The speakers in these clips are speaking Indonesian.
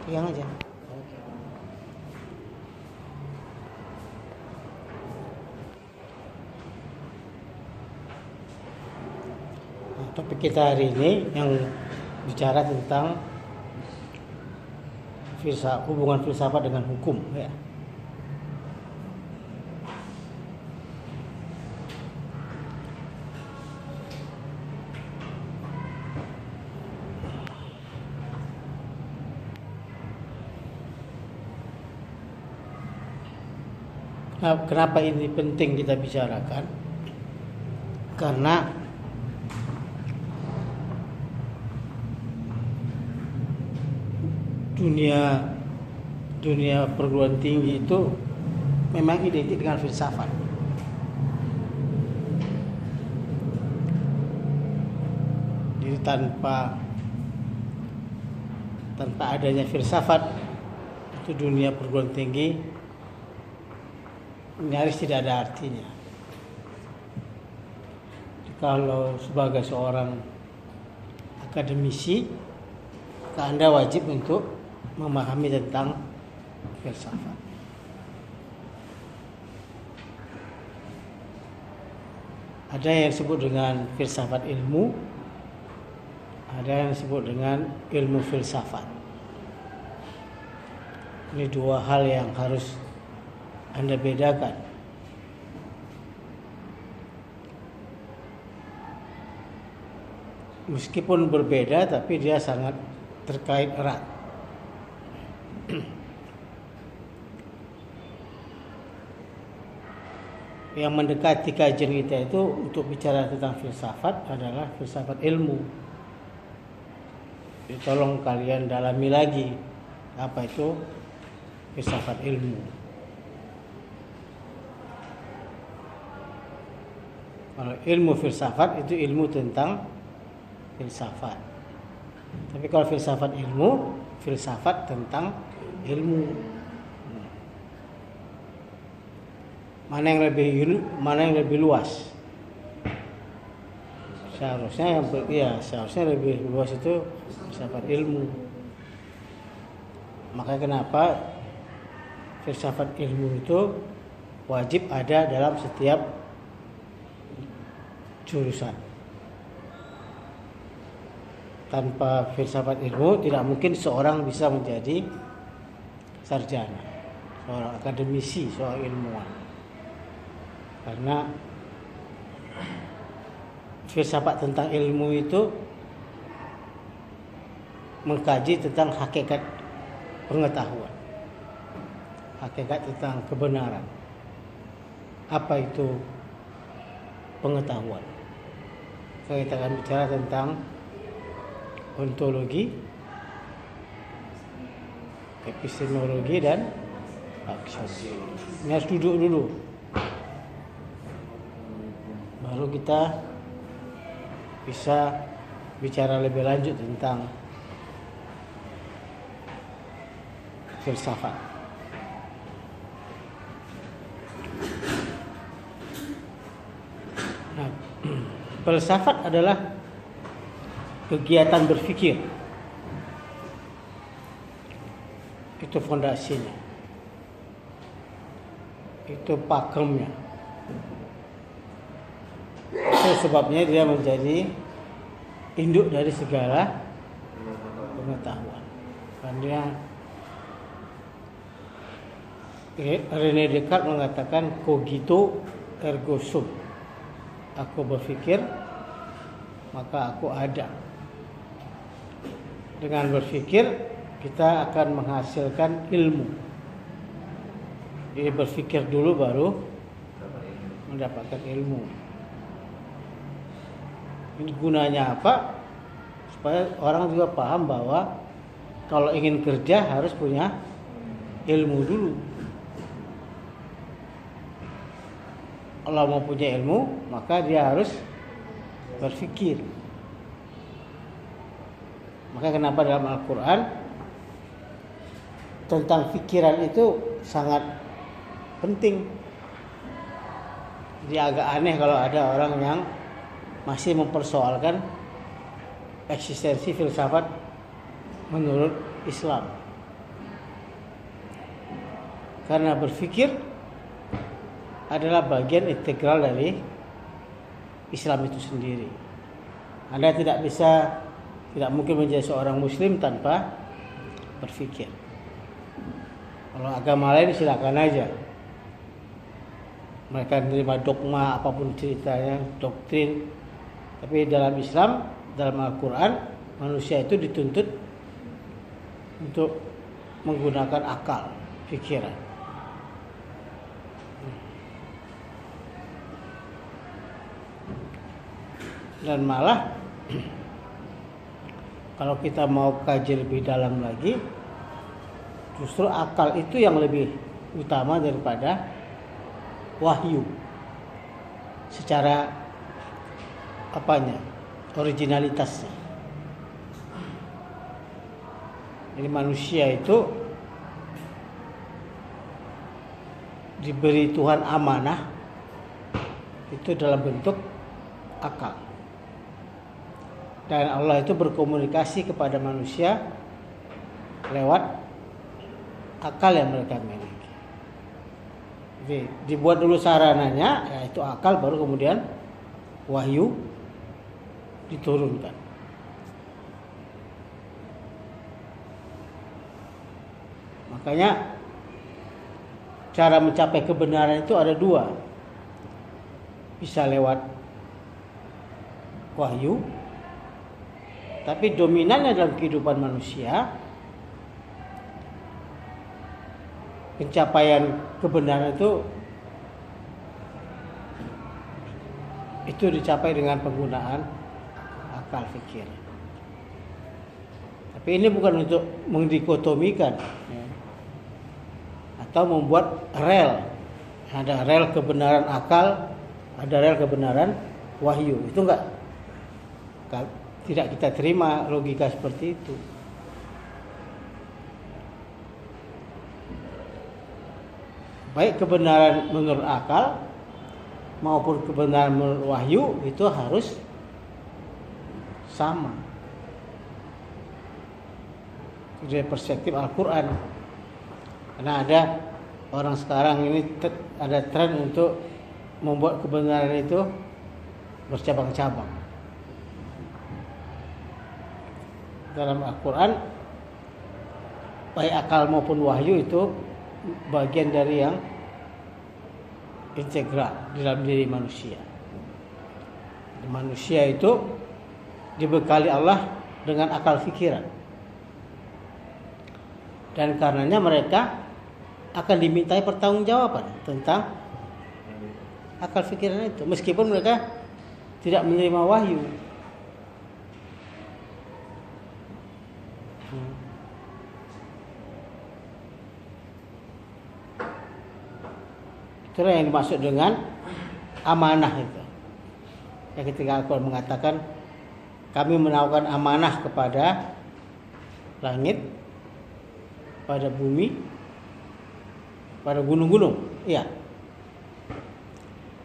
Pegang aja. Nah, topik kita hari ini yang bicara tentang hubungan filsafat dengan hukum, ya. Nah, kenapa ini penting kita bicarakan? Karena dunia perguruan tinggi itu memang identik dengan filsafat. Jadi tanpa adanya filsafat, itu dunia perguruan tinggi nyaris tidak ada artinya. Kalau sebagai seorang akademisi, maka Anda wajib untuk memahami tentang filsafat. Ada yang disebut dengan filsafat ilmu, ada yang disebut dengan ilmu filsafat. Ini dua hal yang harus Anda bedakan. Meskipun berbeda, tapi dia sangat terkait erat. Yang mendekati kajian kita itu untuk bicara tentang filsafat adalah filsafat ilmu. Jadi tolong kalian dalami lagi apa itu filsafat ilmu. Kalau ilmu filsafat itu ilmu tentang filsafat. Tapi kalau filsafat ilmu, filsafat tentang ilmu. Mana yang lebih luas? Seharusnya lebih luas itu filsafat ilmu. Makanya kenapa filsafat ilmu itu wajib ada dalam setiap jurusan. Tanpa filsafat ilmu tidak mungkin seorang bisa menjadi sarjana, seorang akademisi, seorang ilmuwan. Karena filsafat tentang ilmu itu mengkaji tentang hakikat pengetahuan, hakikat tentang kebenaran. Apa itu pengetahuan? Kita akan bicara tentang ontologi, epistemologi, dan aksiologi. Ini harus duduk dulu, baru kita bisa bicara lebih lanjut tentang filsafat. Nah, filsafat adalah kegiatan berpikir. Itu fondasinya. Itu pakemnya. Itu sebabnya dia menjadi induk dari segala pengetahuan. Karena René Descartes mengatakan cogito ergo sum. Aku berpikir, maka aku ada. Dengan berpikir kita akan menghasilkan ilmu. Jadi berpikir dulu baru mendapatkan ilmu. Ini gunanya apa? Supaya orang juga paham bahwa kalau ingin kerja harus punya ilmu dulu. Kalau mau punya ilmu, maka dia harus berpikir. Maka kenapa dalam Al-Quran tentang pikiran itu sangat penting. Jadi agak aneh kalau ada orang yang masih mempersoalkan eksistensi filsafat menurut Islam. Karena berpikir adalah bagian integral dari Islam itu sendiri. Anda tidak mungkin menjadi seorang muslim tanpa berpikir. Kalau agama lain silakan aja. Mereka menerima dogma apapun ceritanya, doktrin. Tapi dalam Islam, dalam Al-Quran, manusia itu dituntut untuk menggunakan akal, pikiran. Dan malah kalau kita mau kaji lebih dalam lagi, justru akal itu yang lebih utama daripada wahyu secara originalitasnya. Jadi manusia itu diberi Tuhan amanah itu dalam bentuk akal. Dan Allah itu berkomunikasi kepada manusia lewat akal yang mereka miliki. Jadi dibuat dulu sarananya, yaitu akal, baru kemudian wahyu diturunkan. Makanya cara mencapai kebenaran itu ada dua. Bisa lewat wahyu, tapi dominannya dalam kehidupan manusia, pencapaian kebenaran itu dicapai dengan penggunaan akal fikir. Tapi ini bukan untuk mendikotomikan atau membuat rel. Ada rel kebenaran akal, ada rel kebenaran wahyu. Itu tidak kita terima logika seperti itu. Baik kebenaran menurut akal maupun kebenaran menurut wahyu itu harus sama. Dari perspektif Al-Quran. Karena ada orang sekarang ini ada tren untuk membuat kebenaran itu bercabang-cabang. Dalam Al-Quran, baik akal maupun wahyu itu bagian dari yang integral dalam diri manusia. Manusia itu dibekali Allah dengan akal fikiran. Dan karenanya mereka akan dimintai pertanggungjawaban tentang akal fikiran itu, meskipun mereka tidak menerima wahyu. Itulah yang dimaksud dengan amanah itu. Ya, ketika Al-Quran mengatakan kami menawarkan amanah kepada langit, pada bumi, pada gunung-gunung, iya.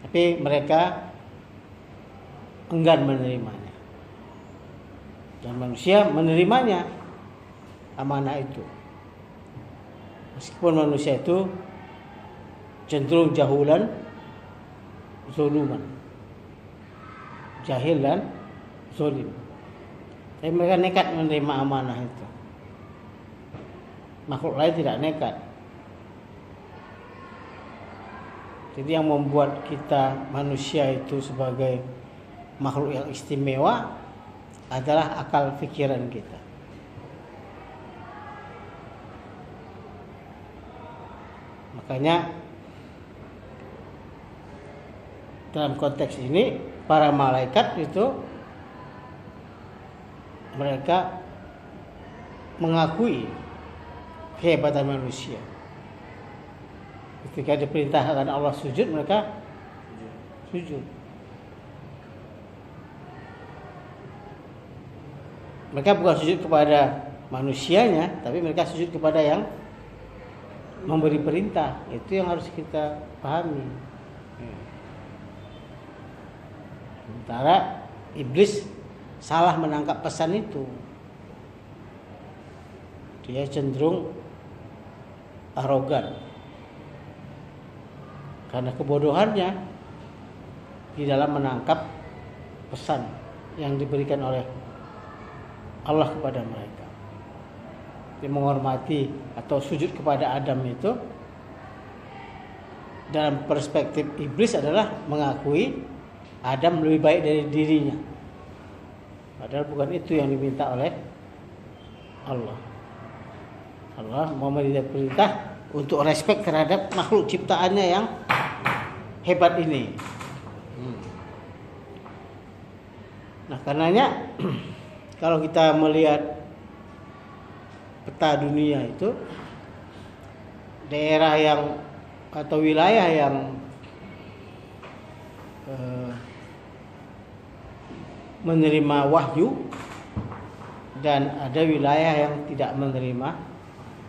Tapi mereka enggan menerimanya. Dan manusia menerimanya, amanah itu. Meskipun manusia itu cenderung jahulan, zuluman, jahil dan zolim. Tapi mereka nekat menerima amanah itu. Makhluk lain tidak nekat. Jadi yang membuat kita manusia itu sebagai makhluk yang istimewa adalah akal pikiran kita. Makanya dalam konteks ini para malaikat itu mereka mengakui kehebatan manusia. Ketika diperintahkan Allah sujud, mereka sujud. Mereka bukan sujud kepada manusianya, tapi mereka sujud kepada yang memberi perintah. Itu yang harus kita pahami. Sementara iblis salah menangkap pesan itu. Dia cenderung arogan, karena kebodohannya di dalam menangkap pesan yang diberikan oleh Allah kepada mereka. Dia menghormati atau sujud kepada Adam itu dalam perspektif iblis adalah mengakui Adam lebih baik dari dirinya. Padahal bukan itu yang diminta oleh Allah. Allah memberi perintah untuk respek terhadap makhluk ciptaannya yang hebat ini. Nah, karenanya kalau kita melihat peta dunia itu, daerah yang atau wilayah yang menerima wahyu dan ada wilayah yang tidak menerima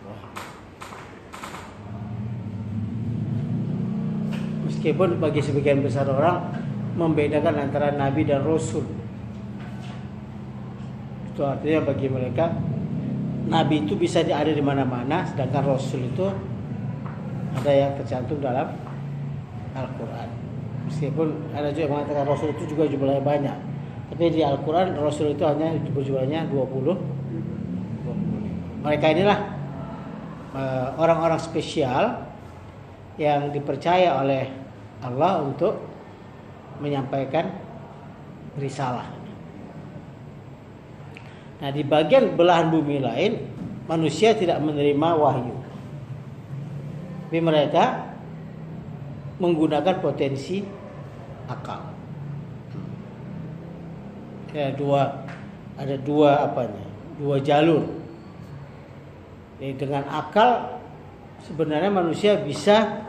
wahyu. Meskipun bagi sebagian besar orang membedakan antara nabi dan rasul. Itu artinya bagi mereka nabi itu bisa ada di mana-mana, sedangkan rasul itu ada yang tercantum dalam Al-Quran. Meskipun ada juga yang mengatakan rasul itu juga jumlahnya banyak, tapi di Al-Quran rasul itu hanya jumlahnya 20. Mereka inilah orang-orang spesial yang dipercaya oleh Allah untuk menyampaikan risalah. Nah, di bagian belahan bumi lain manusia tidak menerima wahyu, tapi mereka menggunakan potensi akal. Ada dua jalur. Jadi dengan akal sebenarnya manusia bisa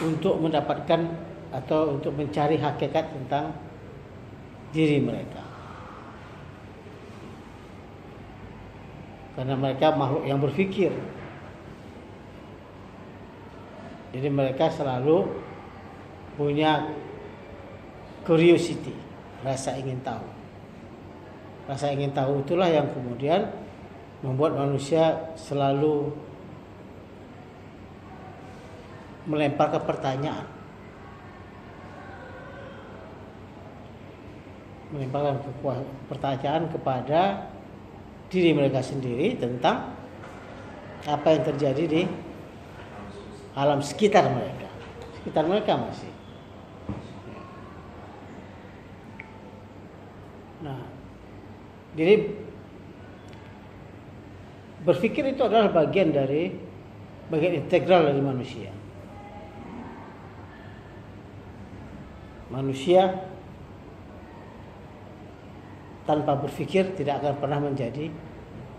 untuk mendapatkan atau untuk mencari hakikat tentang diri mereka. Karena mereka makhluk yang berpikir. Jadi mereka selalu punya curiosity, rasa ingin tahu. Rasa ingin tahu itulah yang kemudian membuat manusia selalu melemparkan pertanyaan. Melemparkan pertanyaan kepada diri mereka sendiri tentang apa yang terjadi di alam sekitar mereka. Sekitar mereka masih. Nah, jadi berpikir itu adalah bagian integral dari manusia. Manusia tanpa berpikir tidak akan pernah menjadi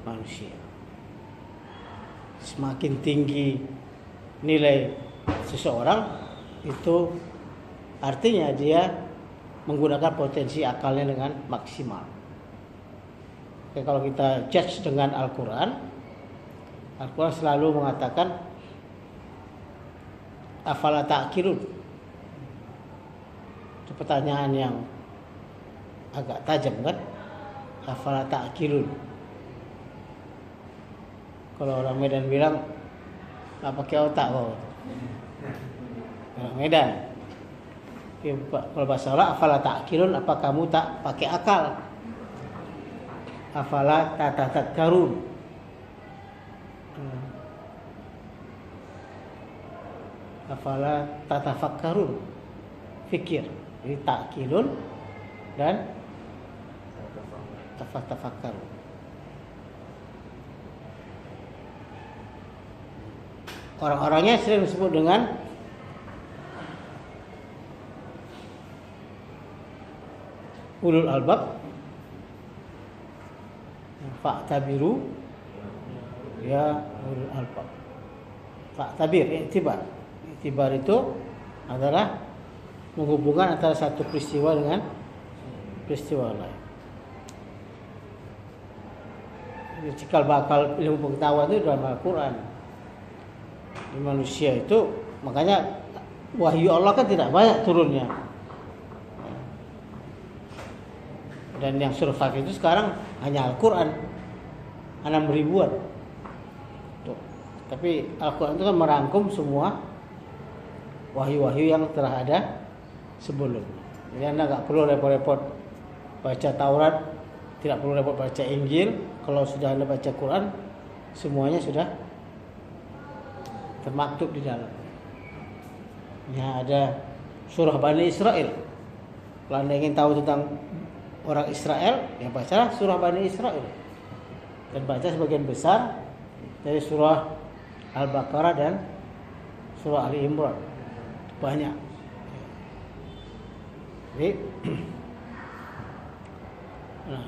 manusia. Semakin tinggi nilai seseorang, itu artinya dia menggunakan potensi akalnya dengan maksimal. Oke, kalau kita judge dengan Al-Quran selalu mengatakan afala ta'qilun. Itu pertanyaan yang agak tajam kan? Afala ta'qilun. Kalau orang Medan bilang nggak pakai otak kok. Orang Medan. Kalau bahasa Allah, afala ta'qilun, apa kamu tak pakai akal? Afala tatafakkarun. Afala tatafakkarun. Fikir. Jadi ta'qilun dan tafakkarun. Orang-orangnya sering disebut dengan ulul albab, fa'tabiru ya ulul albab. Fa'tabir, i'tibar. I'tibar itu adalah menghubungkan antara satu peristiwa dengan peristiwa lain. Cikal bakal ilmu pengetahuan itu dalam Al-Quran. Di manusia itu, makanya wahyu Allah kan tidak banyak turunnya. Dan yang survive itu sekarang hanya Al-Quran 6.000-an. Tuh. Tapi Al-Quran itu kan merangkum semua wahyu-wahyu yang telah ada sebelumnya. Jadi Anda nggak perlu repot-repot baca Taurat, tidak perlu repot baca Injil. Kalau sudah Anda baca Quran, semuanya sudah termaktub di dalam. Ya, ada surah Bani Israel. Kalau Anda ingin tahu tentang orang Israel, ya bacalah surah Bani Israel. Dan baca sebagian besar dari surah Al-Baqarah dan surah Ali Imran. Banyak. Jadi, nah,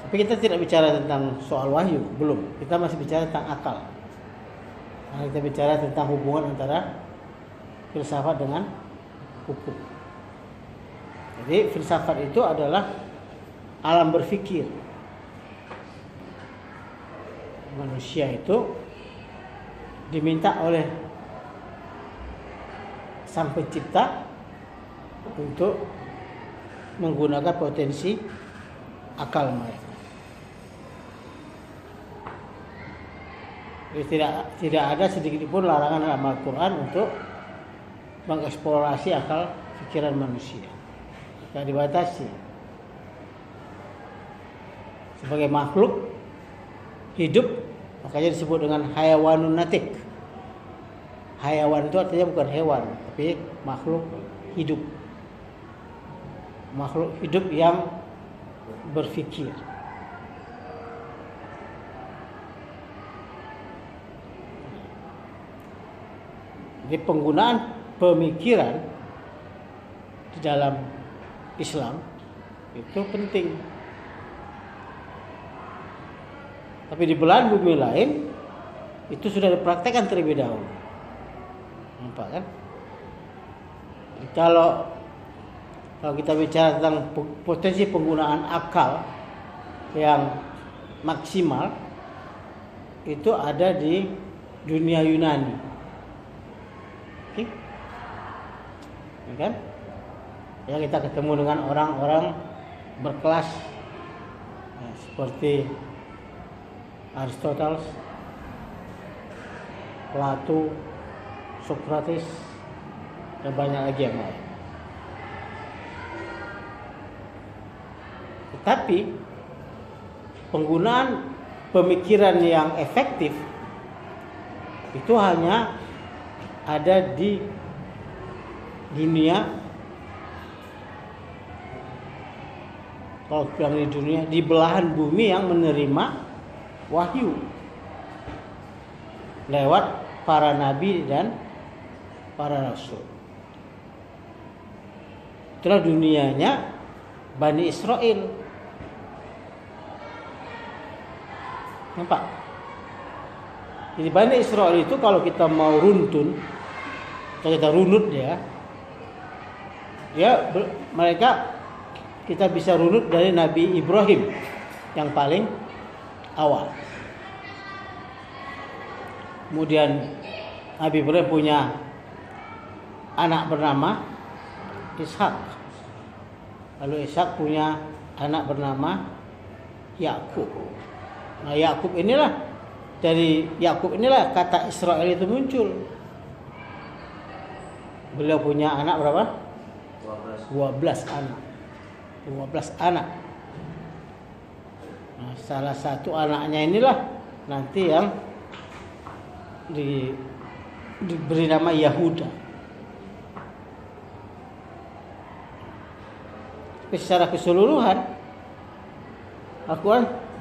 tapi kita tidak bicara tentang soal wahyu, belum. Kita masih bicara tentang akal. Nah, kita bicara tentang hubungan antara filsafat dengan hukum. Jadi filsafat itu adalah alam berpikir. Manusia itu diminta oleh Sang Pencipta untuk menggunakan potensi akal mereka. Jadi tidak ada sedikit pun larangan dalam Al-Quran untuk mengeksplorasi akal pikiran manusia. Tidak dibatasi. Sebagai makhluk hidup, makanya disebut dengan hayawanun natik. Hayawan itu artinya bukan hewan, tapi makhluk hidup. Makhluk hidup yang berpikir. Jadi penggunaan pemikiran di dalam Islam itu penting. Tapi di belahan bumi lain itu sudah dipraktekkan terlebih dahulu. Nampak kan? Jadi kalau kita bicara tentang potensi penggunaan akal yang maksimal, itu ada di dunia Yunani. Oke? Ya kan? Ya, kita ketemu dengan orang-orang berkelas ya, seperti Aristoteles, Plato, Socrates, dan banyak lagi yang lain. Tetapi penggunaan pemikiran yang efektif itu hanya ada di dunia, kalau bilang di dunia, di belahan bumi yang menerima wahyu lewat para nabi dan para rasul. Itulah dunianya Bani Israel. Nampak? Jadi Bani Israel itu kalau kita mau runtun, atau kita runut mereka kita bisa runut dari Nabi Ibrahim yang paling awal. Kemudian Nabi Ibrahim punya anak bernama Ishak. Lalu Ishak punya anak bernama Yakub. Nah, dari Yakub inilah kata Israel itu muncul. Beliau punya anak berapa? 12 anak. 12 anak. Nah, salah satu anaknya inilah nanti yang diberi nama Yahuda. Tapi secara keseluruhan Al-Quran